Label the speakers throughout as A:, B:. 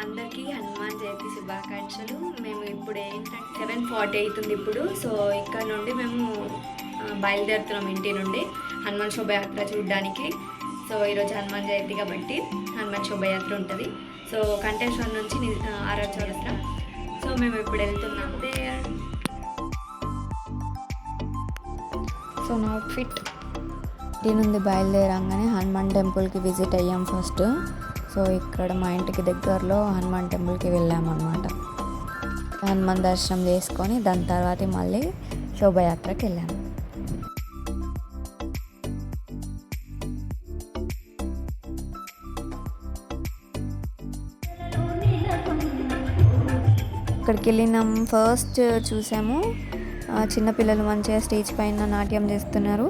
A: అందరికీ హనుమాన్ జయంతి శుభాకాంక్షలు. మేము ఇప్పుడు ఏంటంటే 7:40 అవుతుంది ఇప్పుడు. సో ఇక్కడ నుండి మేము బయలుదేరుతున్నాం ఇంటి నుండి హనుమాన్ శోభయాత్ర చూడడానికి. సో ఈరోజు హనుమాన్ జయంతి కాబట్టి హనుమాన్ శోభయాత్ర ఉంటుంది. సో కంటేశ్వర్ నుంచి ఆర్ఆర్ చౌరస్తా. సో మేము ఇప్పుడు వెళ్తున్నాం.
B: సో నా అవుట్ఫిట్ ఇంటి నుండి బయలుదేరంగానే హనుమాన్ టెంపుల్కి విజిట్ అయ్యాం ఫస్ట్. సో ఇక్కడ మా ఇంటికి దగ్గరలో హనుమాన్ టెంపుల్కి వెళ్ళామన్నమాట. హనుమాన్ దర్శనం చేసుకొని దాని తర్వాత మళ్ళీ శోభయాత్రకి వెళ్ళాము. ఇక్కడికి వెళ్ళినాం. ఫస్ట్ చూసాము చిన్నపిల్లలు మంచిగా స్టేజ్ పైన నాట్యం చేస్తున్నారు.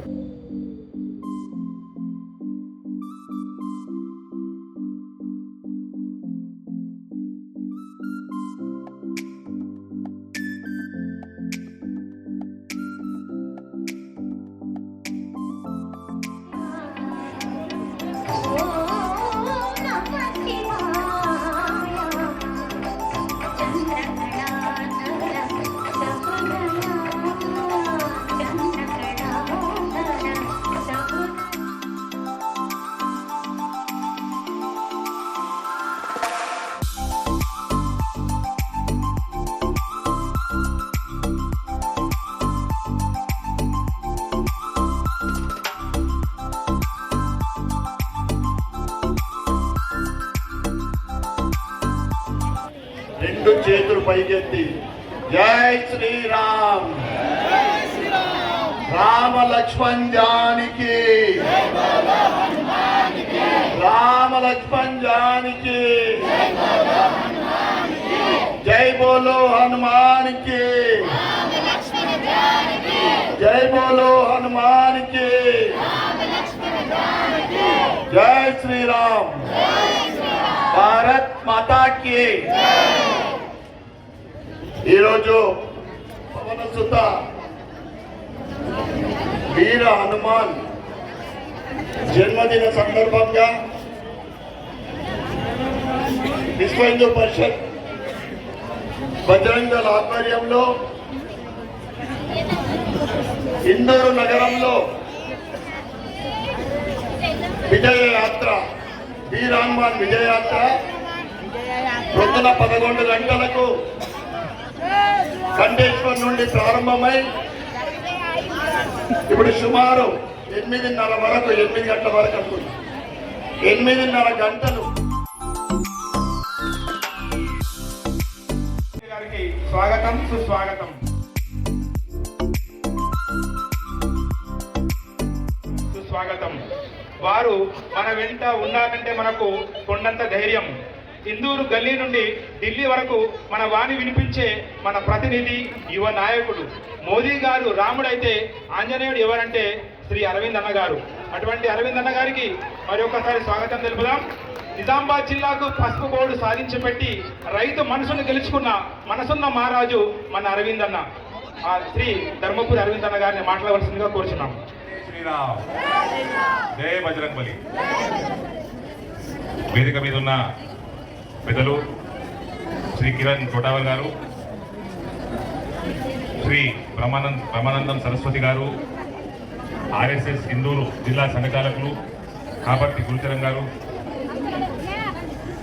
C: రెండు చేతులు పైకెత్తి జై శ్రీరామ్, రామ లక్ష్మణ్ జానకి, రామ లక్ష్మణ్ జానకి, జై బోలో హనుమాన్ కి, జై బోలో హనుమాన్ కి, జై శ్రీరామ్, భారత్ మాతా కి. ఈరోజు పవన సుత వీర హనుమాన్ జన్మదిన సందర్భంగా విశ్వ హిందూ పరిషత్ బజరంగ దళ ఆధ్వర్యంలో ఇందూరు నగరంలో విజయయాత్ర, వీర హనుమాన్ విజయయాత్ర పొద్దున 11 గంటలకు కంటేశ్వర్ నుండి ప్రారంభమై ఇప్పుడు సుమారు 8:30 వరకు, 8 గంటల వరకు అనుకుంది, 8:30 గంటలు.
D: గారికి స్వాగతం, సుస్వాగతం. సుస్వాగతం. వారు మన వెంట ఉన్నారంటే మనకు కొండంత ధైర్యం. ఇందూరు గల్లీ నుండి ఢిల్లీ వరకు మన వాణి వినిపించే మన ప్రతినిధి, యువ నాయకుడు. మోదీ గారు రాముడైతే ఆంజనేయుడు ఎవరంటే శ్రీ అరవింద్ అన్న గారు. అటువంటి అరవింద్ అన్న గారికి మరి ఒక్కసారి స్వాగతం తెలుపుదాం. నిజామాబాద్ జిల్లాకు పసుపు బోర్డు సాధించి పెట్టి రైతు మనసును గెలుచుకున్న మనసున్న మహారాజు మన అరవింద్ అన్న. ఆ శ్రీ ధర్మపురి అరవింద్ అన్న గారిని మాట్లాడవలసిందిగా కోరుచున్నాం.
E: శ్రీరామ్, జై బజరంగబలి. వేదిక మీద ఉన్న పెద్దలు శ్రీ కిరణ్ చోటావర్ గారు, శ్రీ బ్రహ్మానందం సరస్వతి గారు, ఆర్ఎస్ఎస్ ఇందూరు జిల్లా సంఘచాలకులు కాపర్తి గురుచరం గారు,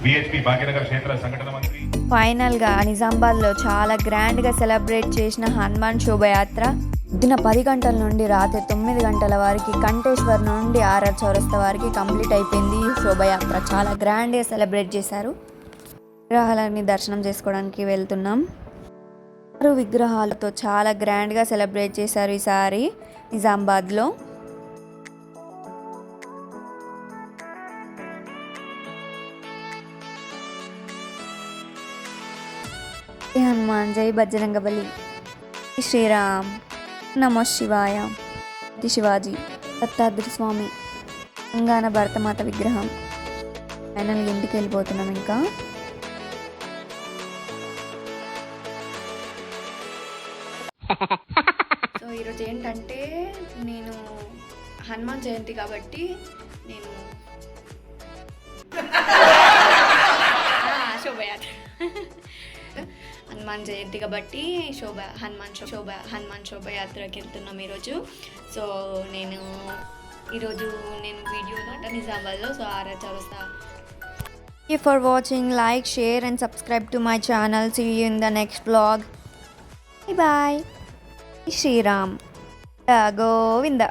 E: బిహెచ్పి భాగ్యనగర్ క్షేత్ర సంఘటన మంత్రి.
B: ఫైనల్గా నిజామాబాద్లో చాలా గ్రాండ్గా సెలబ్రేట్ చేసిన హనుమాన్ శోభయాత్ర పొద్దున 10 గంటల నుండి రాత్రి 9 గంటల వరకు కంటేశ్వర్ నుండి ఆర్ఆర్ చౌరస్తా వరకు కంప్లీట్ అయిపోయింది శోభయాత్ర. చాలా గ్రాండ్గా సెలబ్రేట్ చేశారు. విగ్రహాలని దర్శనం చేసుకోవడానికి వెళ్తున్నాం. 6 విగ్రహాలతో చాలా గ్రాండ్గా సెలబ్రేట్ చేశారు ఈసారి నిజామాబాద్లో. హనుమాన్ జై బజరంగబలి, శ్రీరామ్, నమో శివాయ, శివాజీ, దత్తాత్రేయ స్వామి, తెలంగాణ భరతమాత విగ్రహం. ఫైనల్ ఇంటికి వెళ్ళిపోతున్నాం. ఇంకా
A: సో ఈరోజు ఏంటంటే నేను హనుమాన్ జయంతి కాబట్టి నేను శోభయాత్ర శోభయాత్ర హనుమాన్ జయంతి కాబట్టి హనుమాన్ శోభయాత్రకి వెళ్తున్నాం ఈరోజు. సో ఈరోజు నేను వీడియో నిజామాబాద్లో, సో ఆర్ఆర్ చౌరస్తా.
B: Thank you for watching. Like, share and subscribe to my channel. See you in the next vlog. Bye bye. Shri Ram Govinda.